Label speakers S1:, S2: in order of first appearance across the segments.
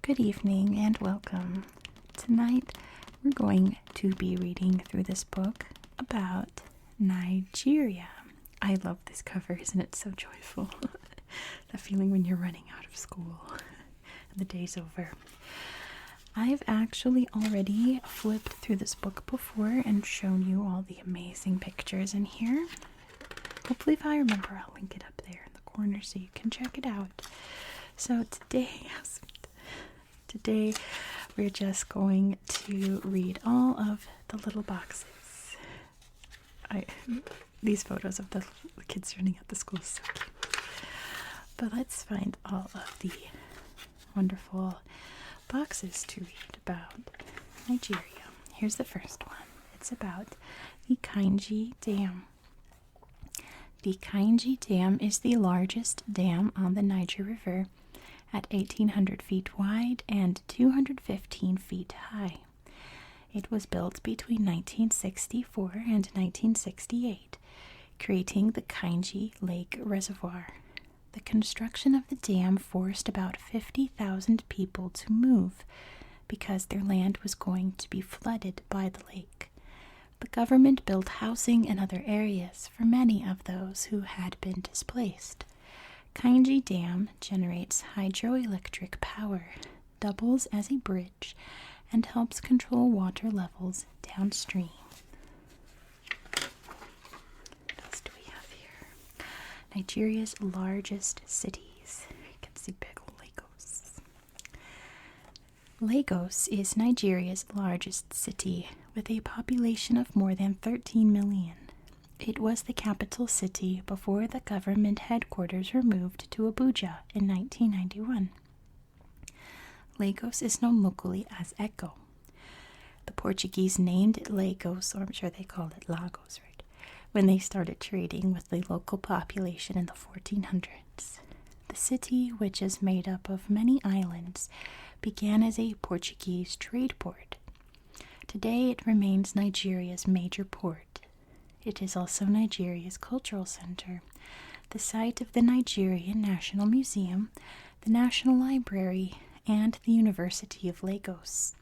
S1: Good evening and welcome. Tonight we're going to be reading through this book about Nigeria. I love this cover, isn't it so joyful? That feeling when you're running out of school and the day's over. I've actually already flipped through this book before and shown you all the amazing pictures in here. Hopefully if I remember, I'll link it up there in the corner so you can check it out. So today we're just going to read all of the little boxes. These photos of the kids running at the school is so cute. But let's find all of the wonderful boxes to read about Nigeria. Here's the first one. It's about the Kanji Dam. The Kanji Dam is the largest dam on the Niger River at 1,800 feet wide and 215 feet high. It was built between 1964 and 1968, creating the Kanji Lake Reservoir. The construction of the dam forced about 50,000 people to move because their land was going to be flooded by the lake. The government built housing in other areas for many of those who had been displaced. Kanji Dam generates hydroelectric power, doubles as a bridge, and helps control water levels downstream. What else do we have here? Nigeria's largest cities. You can see big old Lagos. Lagos is Nigeria's largest city with a population of more than 13 million. It was the capital city before the government headquarters were moved to Abuja in 1991. Lagos is known locally as Echo. The Portuguese named it Lagos, or I'm sure they called it Lagos, right, when they started trading with the local population in the 1400s. The city, which is made up of many islands, began as a Portuguese trade port. Today it remains Nigeria's major port. It is also Nigeria's cultural center, the site of the Nigerian National Museum, the National Library, and the University of Lagos.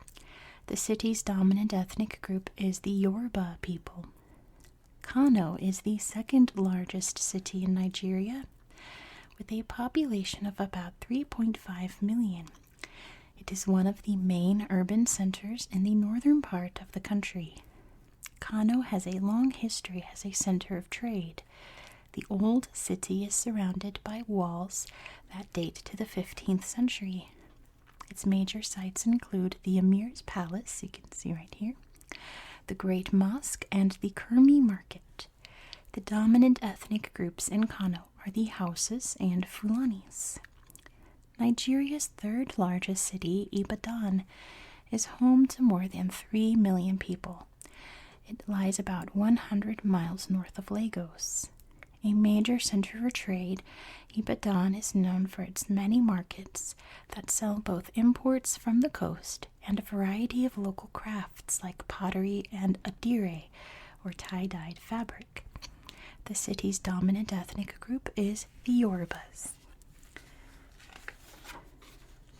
S1: The city's dominant ethnic group is the Yoruba people. Kano is the second largest city in Nigeria, with a population of about 3.5 million. It is one of the main urban centers in the northern part of the country. Kano has a long history as a center of trade. The old city is surrounded by walls that date to the 15th century. Its major sites include the Emir's Palace, you can see right here, the Great Mosque, and the Kurmi Market. The dominant ethnic groups in Kano are the Hausas and Fulanis. Nigeria's third largest city, Ibadan, is home to more than 3 million people. It lies about 100 miles north of Lagos. A major center for trade, Ibadan is known for its many markets that sell both imports from the coast and a variety of local crafts like pottery and adire, or tie-dyed fabric. The city's dominant ethnic group is the Yorubas.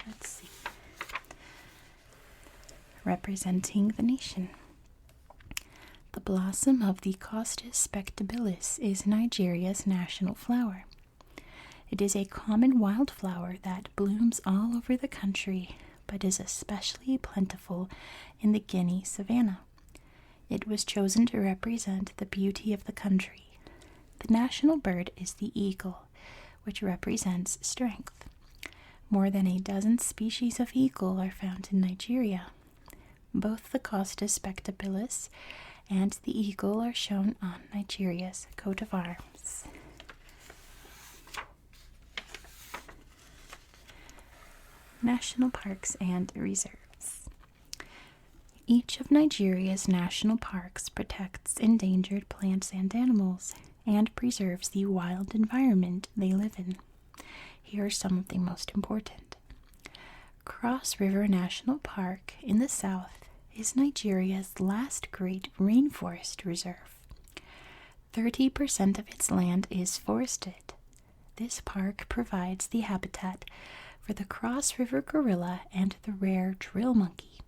S1: Let's see. Representing the nation. The blossom of the Costus spectabilis is Nigeria's national flower. It is a common wildflower that blooms all over the country, but is especially plentiful in the Guinea savanna. It was chosen to represent the beauty of the country. The national bird is the eagle, which represents strength. More than a dozen species of eagle are found in Nigeria. Both the Costus spectabilis and the eagle are shown on Nigeria's coat of arms. National parks and reserves. Each of Nigeria's national parks protects endangered plants and animals and preserves the wild environment they live in. Here are some of the most important. Cross River National Park in the south is Nigeria's last great rainforest reserve. 30% of its land is forested. This park provides the habitat for the Cross River gorilla and the rare drill monkey.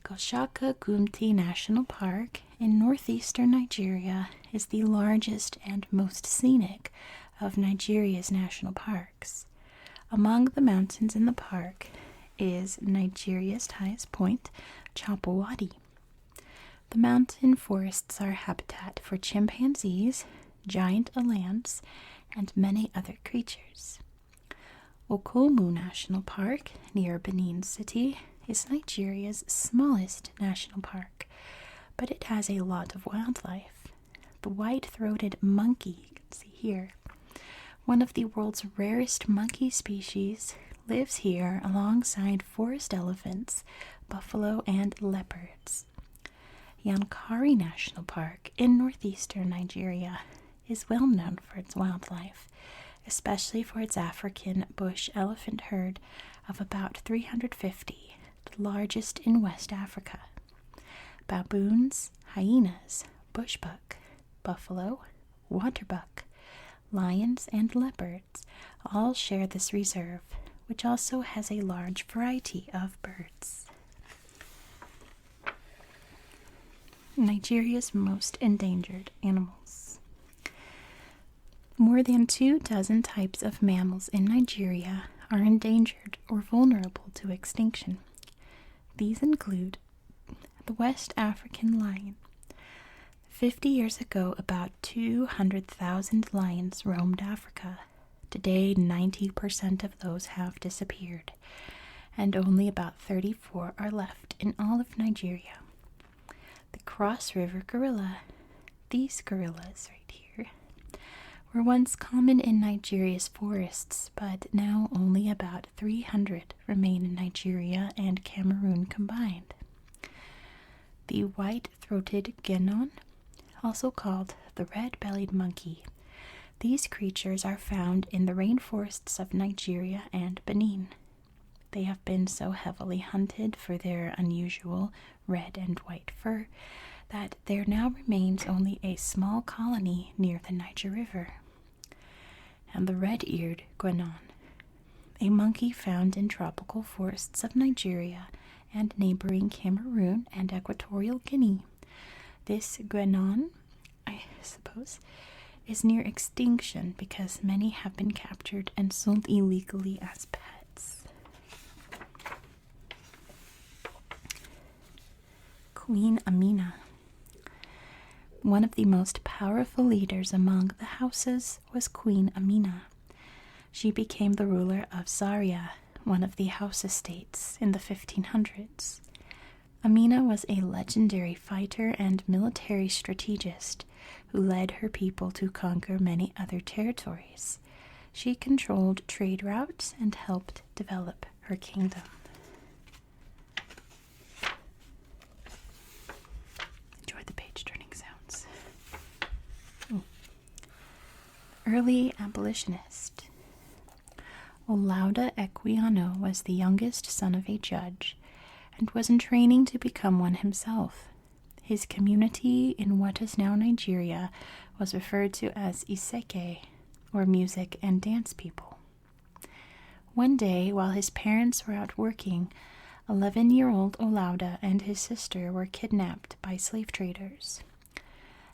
S1: Goshaka Gumti National Park in northeastern Nigeria is the largest and most scenic of Nigeria's national parks. Among the mountains in the park is Nigeria's highest point, Chapawadi. The mountain forests are habitat for chimpanzees, giant elands, and many other creatures. Okomu National Park near Benin City is Nigeria's smallest national park, but it has a lot of wildlife. The white-throated monkey, you can see here, one of the world's rarest monkey species, lives here alongside forest elephants, buffalo, and leopards. Yankari National Park in northeastern Nigeria is well known for its wildlife, especially for its African bush elephant herd of about 350, the largest in West Africa. Baboons, hyenas, bushbuck, buffalo, waterbuck, lions, and leopards all share this reserve, which also has a large variety of birds. Nigeria's most endangered animals. More than 24 types of mammals in Nigeria are endangered or vulnerable to extinction. These include the West African lion. 50 years ago, about 200,000 lions roamed Africa. Today, 90% of those have disappeared, and only about 34 are left in all of Nigeria. The Cross River gorilla. These gorillas right here were once common in Nigeria's forests, but now only about 300 remain in Nigeria and Cameroon combined. The white-throated genon, also called the red-bellied monkey. These creatures are found in the rainforests of Nigeria and Benin. They have been so heavily hunted for their unusual red and white fur that there now remains only a small colony near the Niger River. And the red-eared guenon, a monkey found in tropical forests of Nigeria and neighboring Cameroon and Equatorial Guinea. This guenon, I suppose, is near extinction because many have been captured and sold illegally as pets. Queen Amina. One of the most powerful leaders among the houses was Queen Amina. She became the ruler of Zaria, one of the house estates, in the 1500s. Amina was a legendary fighter and military strategist who led her people to conquer many other territories. She controlled trade routes and helped develop her kingdom. Enjoy the page-turning sounds. Early abolitionist. Olaudah Equiano was the youngest son of a judge and was in training to become one himself. His community in what is now Nigeria was referred to as Iseke, or music and dance people. One day, while his parents were out working, 11-year-old Olaudah and his sister were kidnapped by slave traders.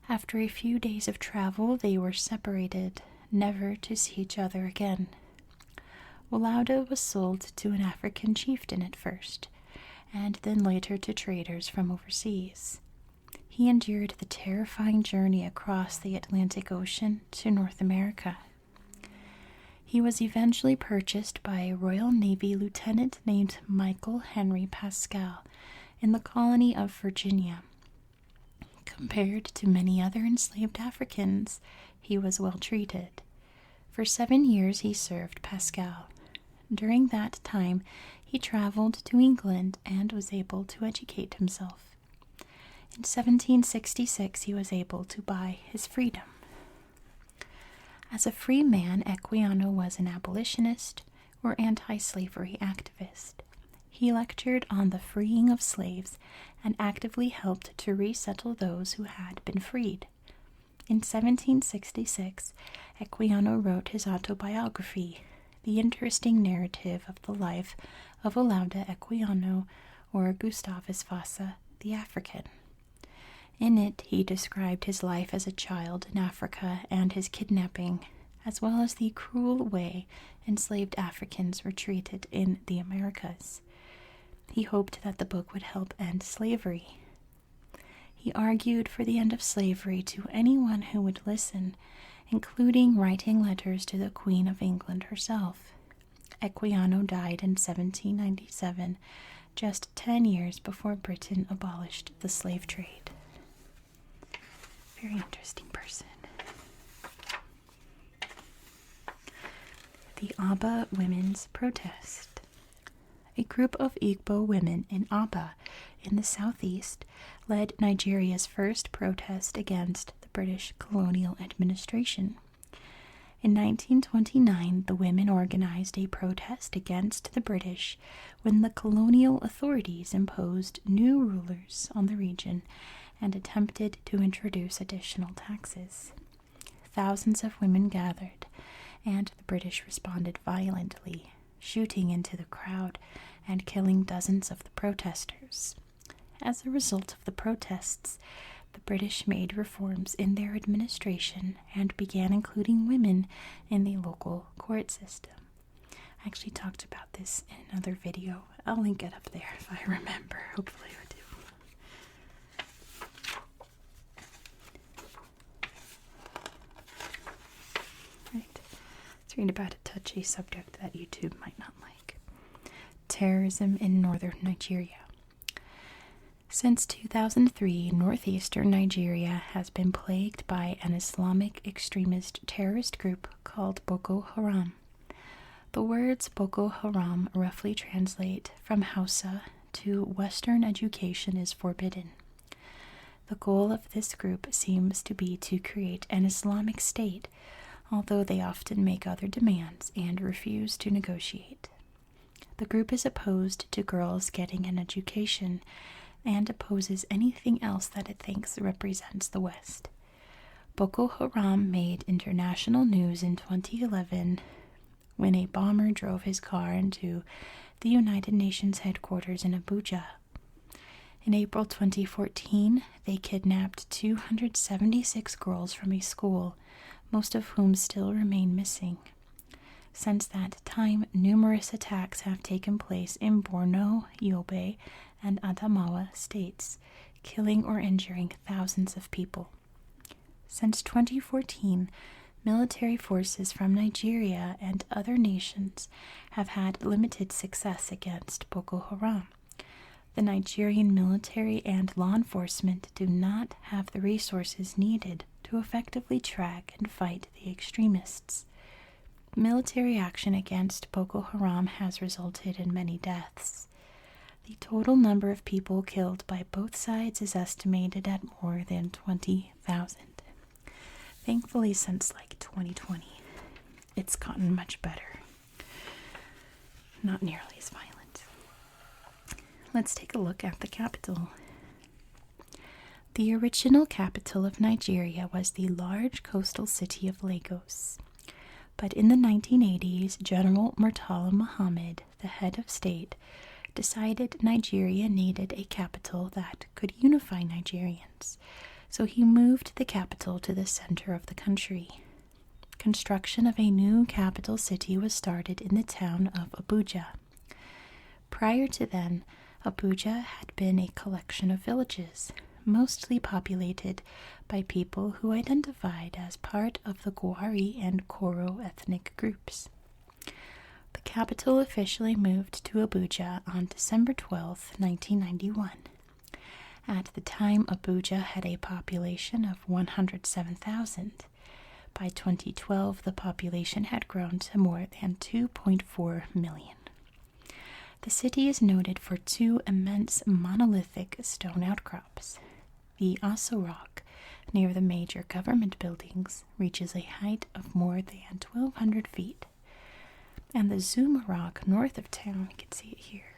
S1: After a few days of travel, they were separated, never to see each other again. Olaudah was sold to an African chieftain at first, and then later to traders from overseas. He endured the terrifying journey across the Atlantic Ocean to North America. He was eventually purchased by a Royal Navy lieutenant named Michael Henry Pascal in the colony of Virginia. Compared to many other enslaved Africans, he was well treated. For 7 years he served Pascal. During that time, he traveled to England and was able to educate himself. In 1766, he was able to buy his freedom. As a free man, Equiano was an abolitionist or anti-slavery activist. He lectured on the freeing of slaves and actively helped to resettle those who had been freed. In 1766, Equiano wrote his autobiography, the interesting narrative of the life of Olaudah Equiano, or Gustavus Vasa, the African. In it, he described his life as a child in Africa and his kidnapping, as well as the cruel way enslaved Africans were treated in the Americas. He hoped that the book would help end slavery. He argued for the end of slavery to anyone who would listen, including writing letters to the Queen of England herself. Equiano died in 1797, just 10 years before Britain abolished the slave trade. Very interesting person. The Abba Women's Protest. A group of Igbo women in Abba, in the southeast, led Nigeria's first protest against the British colonial administration. In 1929, the women organized a protest against the British when the colonial authorities imposed new rulers on the region and attempted to introduce additional taxes. Thousands of women gathered, and the British responded violently, shooting into the crowd and killing dozens of the protesters. As a result of the protests, the British made reforms in their administration and began including women in the local court system. I actually talked about this in another video. I'll link it up there if I remember. Hopefully I do. Right. Let's read about a touchy subject that YouTube might not like. Terrorism in northern Nigeria. Since 2003, northeastern Nigeria has been plagued by an Islamic extremist terrorist group called Boko Haram. The words Boko Haram roughly translate from Hausa to Western education is forbidden. The goal of this group seems to be to create an Islamic state, although they often make other demands and refuse to negotiate. The group is opposed to girls getting an education and opposes anything else that it thinks represents the West. Boko Haram made international news in 2011 when a bomber drove his car into the United Nations headquarters in Abuja. In April 2014, they kidnapped 276 girls from a school, most of whom still remain missing. Since that time, numerous attacks have taken place in Borno, Yobe, and Adamawa states, killing or injuring thousands of people. Since 2014, military forces from Nigeria and other nations have had limited success against Boko Haram. The Nigerian military and law enforcement do not have the resources needed to effectively track and fight the extremists. Military action against Boko Haram has resulted in many deaths. The total number of people killed by both sides is estimated at more than 20,000. Thankfully, since like 2020, it's gotten much better. Not nearly as violent. Let's take a look at the capital. The original capital of Nigeria was the large coastal city of Lagos. But in the 1980s, General Murtala Muhammad, the head of state, decided Nigeria needed a capital that could unify Nigerians, so he moved the capital to the center of the country. Construction of a new capital city was started in the town of Abuja. Prior to then, Abuja had been a collection of villages, mostly populated by people who identified as part of the Gwari and Koro ethnic groups. The capital officially moved to Abuja on December 12, 1991. At the time, Abuja had a population of 107,000. By 2012, the population had grown to more than 2.4 million. The city is noted for two immense monolithic stone outcrops. The Aso Rock, near the major government buildings, reaches a height of more than 1,200 feet. And the Zuma Rock, north of town, you can see it here,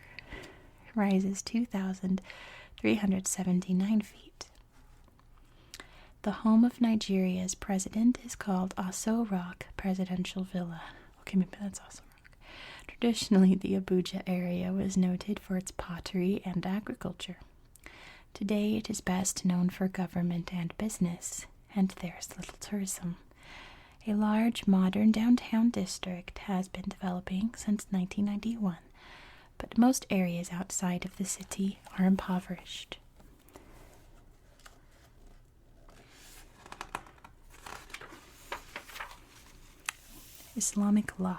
S1: rises 2,379 feet. The home of Nigeria's president is called Aso Rock Presidential Villa. Okay, maybe that's Aso Rock. Traditionally, the Abuja area was noted for its pottery and agriculture. Today, it is best known for government and business, and there's little tourism. A large modern downtown district has been developing since 1991, but most areas outside of the city are impoverished. Islamic law.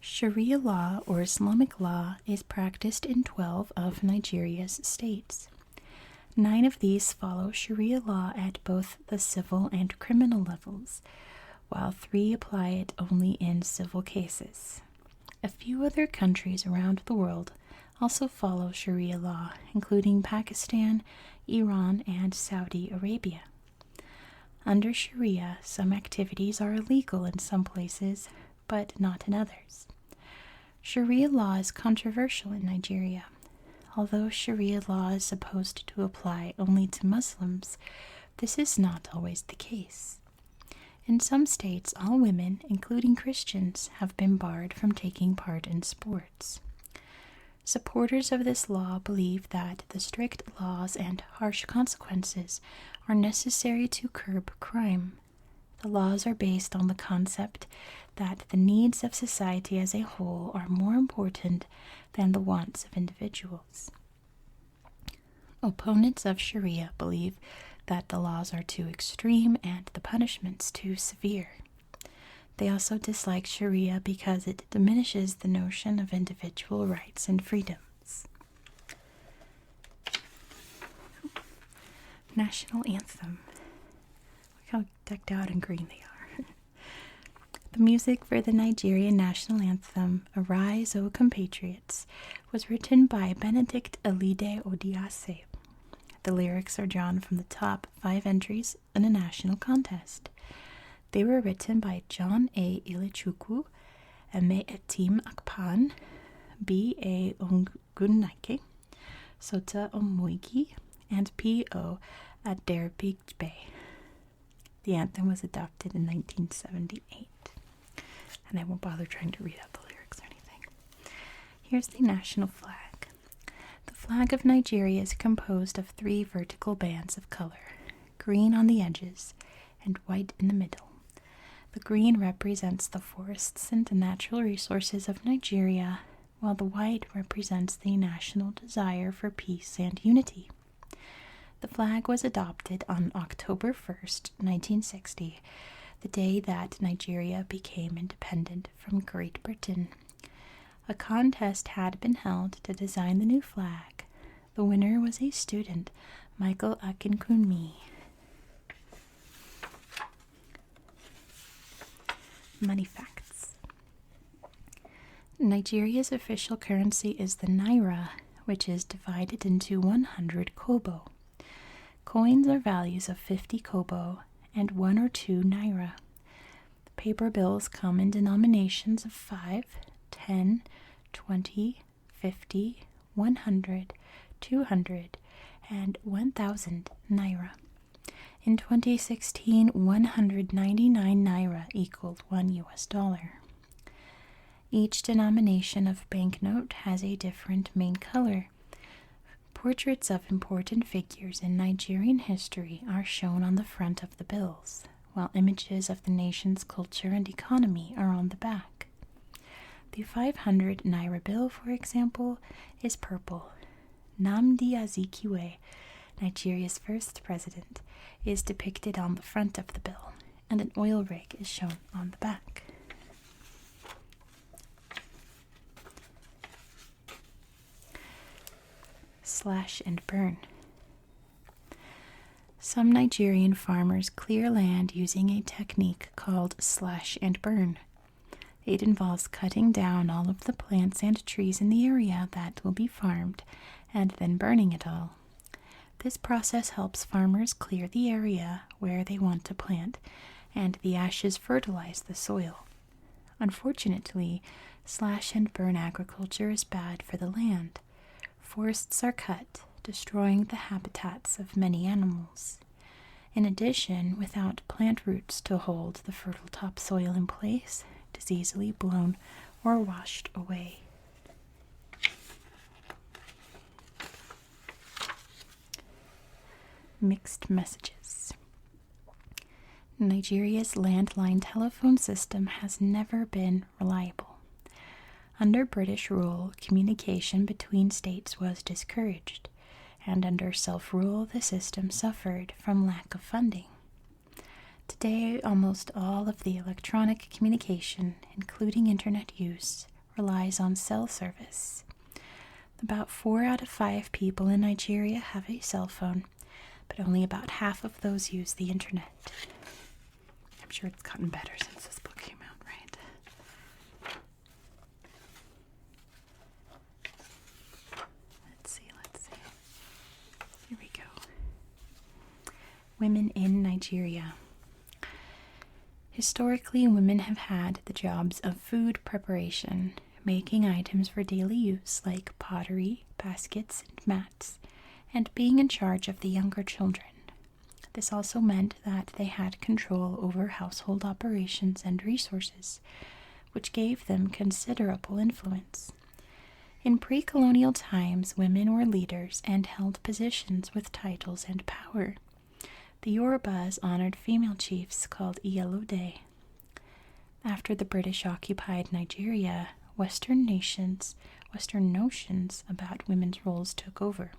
S1: Sharia law, or Islamic law, is practiced in 12 of Nigeria's states. 9 of these follow Sharia law at both the civil and criminal levels, while 3 apply it only in civil cases. A few other countries around the world also follow Sharia law, including Pakistan, Iran, and Saudi Arabia. Under Sharia, some activities are illegal in some places, but not in others. Sharia law is controversial in Nigeria. Although Sharia law is supposed to apply only to Muslims, this is not always the case. In some states, all women, including Christians, have been barred from taking part in sports. Supporters of this law believe that the strict laws and harsh consequences are necessary to curb crime. The laws are based on the concept that the needs of society as a whole are more important than the wants of individuals. Opponents of Sharia believe that the laws are too extreme and the punishments too severe. They also dislike Sharia because it diminishes the notion of individual rights and freedoms. National anthem. Look how decked out in green they are. The music for the Nigerian national anthem, Arise, O Compatriots, was written by Benedict Alide Odiase. The lyrics are drawn from the top 5 entries in a national contest. They were written by John A. Ilechukwu, Eme Etim Akpan, B. A. Ongunnaike, Sota Omoigi, and P. O. Aderbigbe. The anthem was adopted in 1978. And I won't bother trying to read out the lyrics or anything. Here's the national flag. The flag of Nigeria is composed of 3 vertical bands of color, green on the edges and white in the middle. The green represents the forests and the natural resources of Nigeria, while the white represents the national desire for peace and unity. The flag was adopted on October 1st, 1960, the day that Nigeria became independent from Great Britain. A contest had been held to design the new flag. The winner was a student, Michael Akinkunmi. Money facts. Nigeria's official currency is the naira, which is divided into 100 kobo. Coins are values of 50 kobo and 1 or 2 naira. The paper bills come in denominations of 5, 10, 20, 50, 100, 200, and 1,000 naira. In 2016, 199 naira equaled $1. Each denomination of banknote has a different main color. Portraits of important figures in Nigerian history are shown on the front of the bills, while images of the nation's culture and economy are on the back. The 500 naira bill, for example, is purple. Nnamdi Azikiwe, Nigeria's first president, is depicted on the front of the bill, and an oil rig is shown on the back. Slash and burn. Some Nigerian farmers clear land using a technique called slash and burn. It involves cutting down all of the plants and trees in the area that will be farmed and then burning it all. This process helps farmers clear the area where they want to plant, and the ashes fertilize the soil. Unfortunately, slash and burn agriculture is bad for the land. Forests are cut, destroying the habitats of many animals. In addition, without plant roots to hold the fertile topsoil in place, is easily blown or washed away. Mixed messages. Nigeria's landline telephone system has never been reliable. Under British rule, communication between states was discouraged, and under self-rule, the system suffered from lack of funding. Today, almost all of the electronic communication, including internet use, relies on cell service. About 4 out of 5 people in Nigeria have a cell phone, but only about half of those use the internet. I'm sure it's gotten better since this book came out, right? Let's see. Here we go. Women in Nigeria. Historically, women have had the jobs of food preparation, making items for daily use like pottery, baskets, and mats, and being in charge of the younger children. This also meant that they had control over household operations and resources, which gave them considerable influence. In pre-colonial times, women were leaders and held positions with titles and power. The Yorubas honored female chiefs called Iyalode. After the British occupied Nigeria, Western notions about women's roles took over.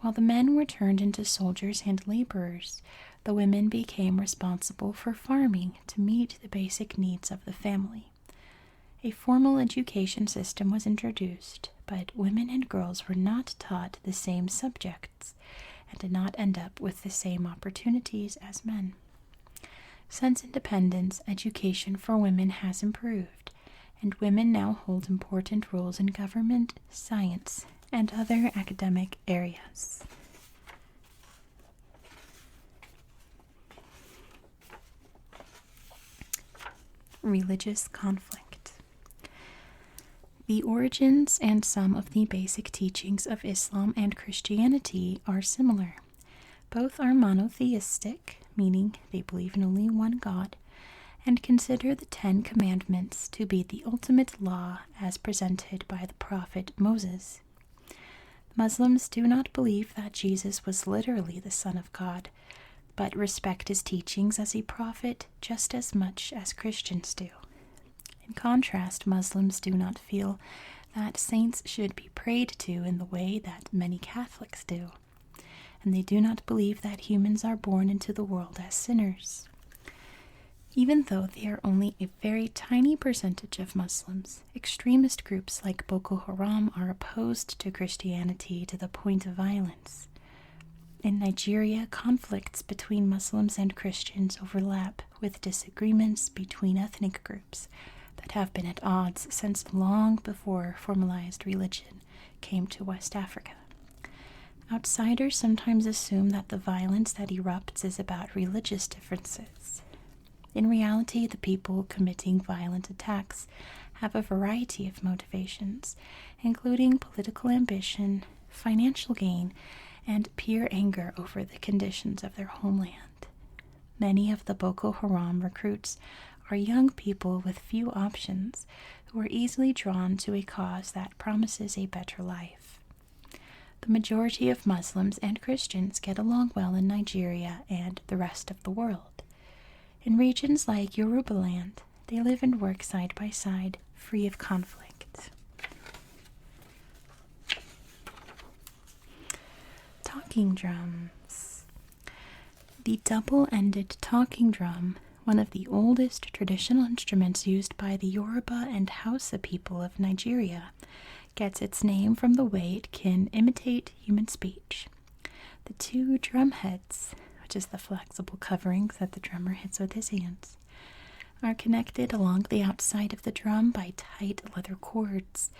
S1: While the men were turned into soldiers and laborers, the women became responsible for farming to meet the basic needs of the family. A formal education system was introduced, but women and girls were not taught the same subjects and did not end up with the same opportunities as men. Since independence, education for women has improved, and women now hold important roles in government, science, and other academic areas. Religious conflict. The origins and some of the basic teachings of Islam and Christianity are similar. Both are monotheistic, meaning they believe in only one God, and consider the 10 Commandments to be the ultimate law as presented by the prophet Moses. Muslims do not believe that Jesus was literally the Son of God, but respect his teachings as a prophet just as much as Christians do. In contrast, Muslims do not feel that saints should be prayed to in the way that many Catholics do, and they do not believe that humans are born into the world as sinners. Even though they are only a very tiny percentage of Muslims, extremist groups like Boko Haram are opposed to Christianity to the point of violence. In Nigeria, conflicts between Muslims and Christians overlap with disagreements between ethnic groups that have been at odds since long before formalized religion came to West Africa. Outsiders sometimes assume that the violence that erupts is about religious differences. In reality, the people committing violent attacks have a variety of motivations, including political ambition, financial gain, and pure anger over the conditions of their homeland. Many of the Boko Haram recruits are young people with few options who are easily drawn to a cause that promises a better life. The majority of Muslims and Christians get along well in Nigeria and the rest of the world. In regions like Yorubaland, they live and work side by side, free of conflict. Talking drums. The double-ended talking drum, one of the oldest traditional instruments used by the Yoruba and Hausa people of Nigeria, gets its name from the way it can imitate human speech. The 2 drum heads, which is the flexible coverings that the drummer hits with his hands, are connected along the outside of the drum by tight leather cords,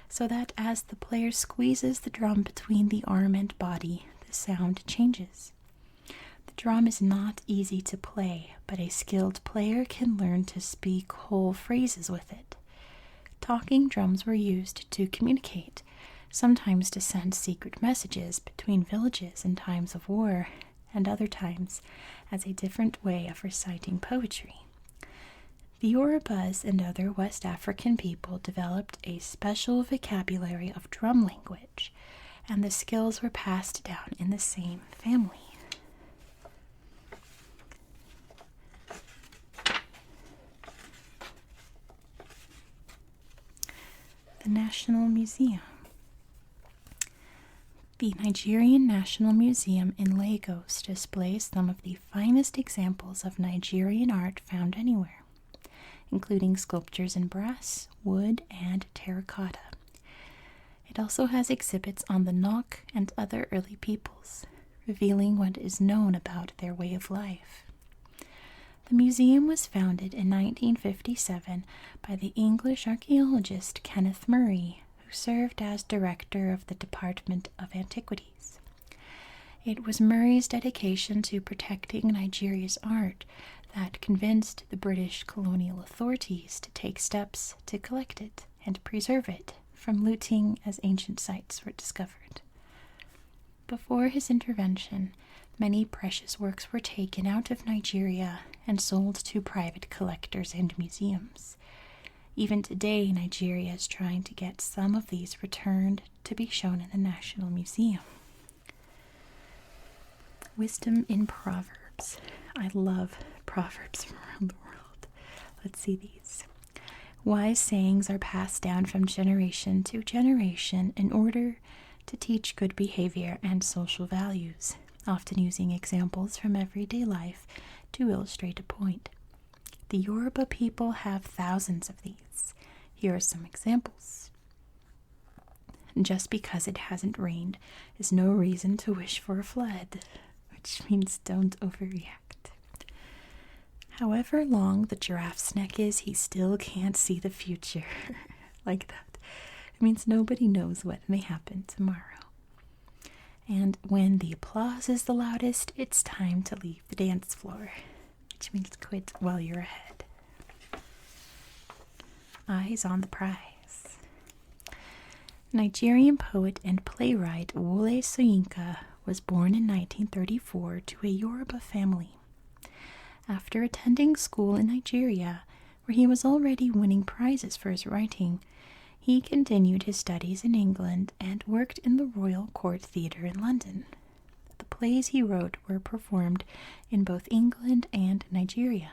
S1: so that as the player squeezes the drum between the arm and body, the sound changes. The drum is not easy to play, but a skilled player can learn to speak whole phrases with it. Talking drums were used to communicate, sometimes to send secret messages between villages in times of war, and other times as a different way of reciting poetry. The Yorubas and other West African people developed a special vocabulary of drum language, and the skills were passed down in the same family. The National Museum. The Nigerian National Museum in Lagos displays some of the finest examples of Nigerian art found anywhere, including sculptures in brass, wood, and terracotta. It also has exhibits on the Nok and other early peoples, revealing what is known about their way of life. The museum was founded in 1957 by the English archaeologist Kenneth Murray, who served as director of the Department of Antiquities. It was Murray's dedication to protecting Nigeria's art that convinced the British colonial authorities to take steps to collect it and preserve it from looting as ancient sites were discovered. Before his intervention, many precious works were taken out of Nigeria and sold to private collectors and museums. Even today, Nigeria is trying to get some of these returned to be shown in the National Museum. Wisdom in Proverbs. I love Proverbs from around the world. Let's see these. Wise sayings are passed down from generation to generation in order to teach good behavior and social values, often using examples from everyday life to illustrate a point. The Yoruba people have thousands of these. Here are some examples. Just because it hasn't rained is no reason to wish for a flood, which means don't overreact. However long the giraffe's neck is, he still can't see the future. Like that. It means nobody knows what may happen tomorrow. And when the applause is the loudest, it's time to leave the dance floor, which means quit while you're ahead. Eyes on the prize. Nigerian poet and playwright Wole Soyinka was born in 1934 to a Yoruba family. After attending school in Nigeria, where he was already winning prizes for his writing, he continued his studies in England and worked in the Royal Court Theatre in London. The plays he wrote were performed in both England and Nigeria.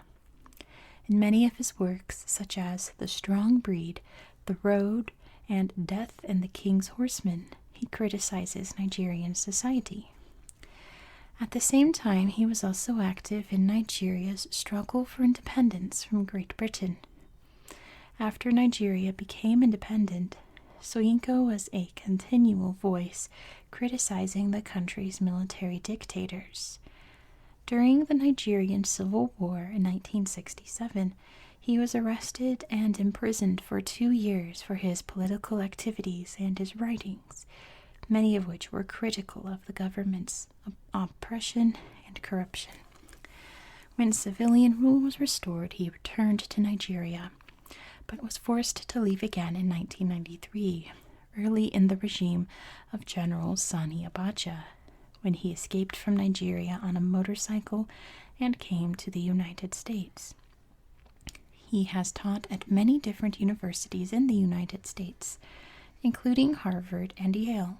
S1: In many of his works, such as The Strong Breed, The Road, and Death and the King's Horseman, he criticizes Nigerian society. At the same time, he was also active in Nigeria's struggle for independence from Great Britain. After Nigeria became independent, Soyinka was a continual voice criticizing the country's military dictators. During the Nigerian Civil War in 1967, he was arrested and imprisoned for 2 years for his political activities and his writings, many of which were critical of the government's oppression and corruption. When civilian rule was restored, he returned to Nigeria, but was forced to leave again in 1993, early in the regime of General Sani Abacha, when he escaped from Nigeria on a motorcycle and came to the United States. He has taught at many different universities in the United States, including Harvard and Yale.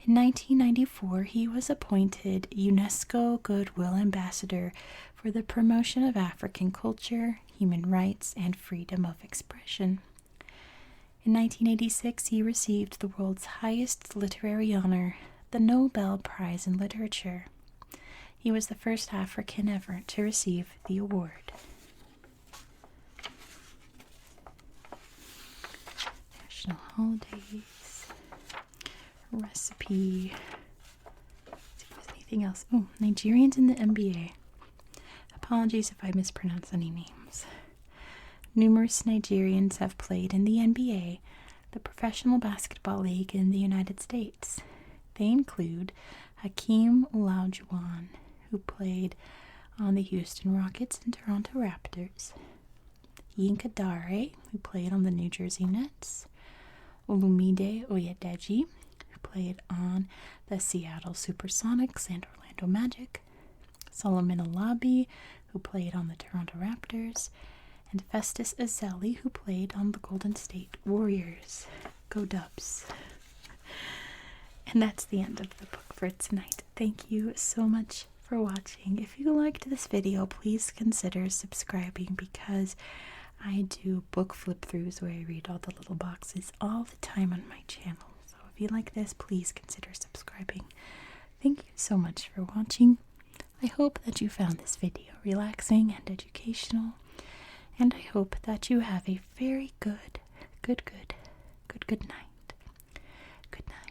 S1: In 1994, he was appointed UNESCO Goodwill Ambassador for the promotion of African culture, human rights, and freedom of expression. In 1986, he received the world's highest literary honor, the Nobel Prize in Literature. He was the first African ever to receive the award. National holidays, recipe. Let's see if there's anything else. Oh, Nigerians in the NBA. Apologies if I mispronounce any names. Numerous Nigerians have played in the NBA, the professional basketball league in the United States. They include Hakeem Olajuwon, who played on the Houston Rockets and Toronto Raptors, Yinka Dare, who played on the New Jersey Nets, Olumide Oyedeji, who played on the Seattle Supersonics and Orlando Magic, Solomon Alabi, who played on the Toronto Raptors, and Festus Ezeli, who played on the Golden State Warriors. Go Dubs. And that's the end of the book for tonight. Thank you so much for watching. If you liked this video, please consider subscribing, because I do book flip-throughs where I read all the little boxes all the time on my channel. So if you like this, please consider subscribing. Thank you so much for watching. I hope that you found this video relaxing and educational, and I hope that you have a very good night. Good night.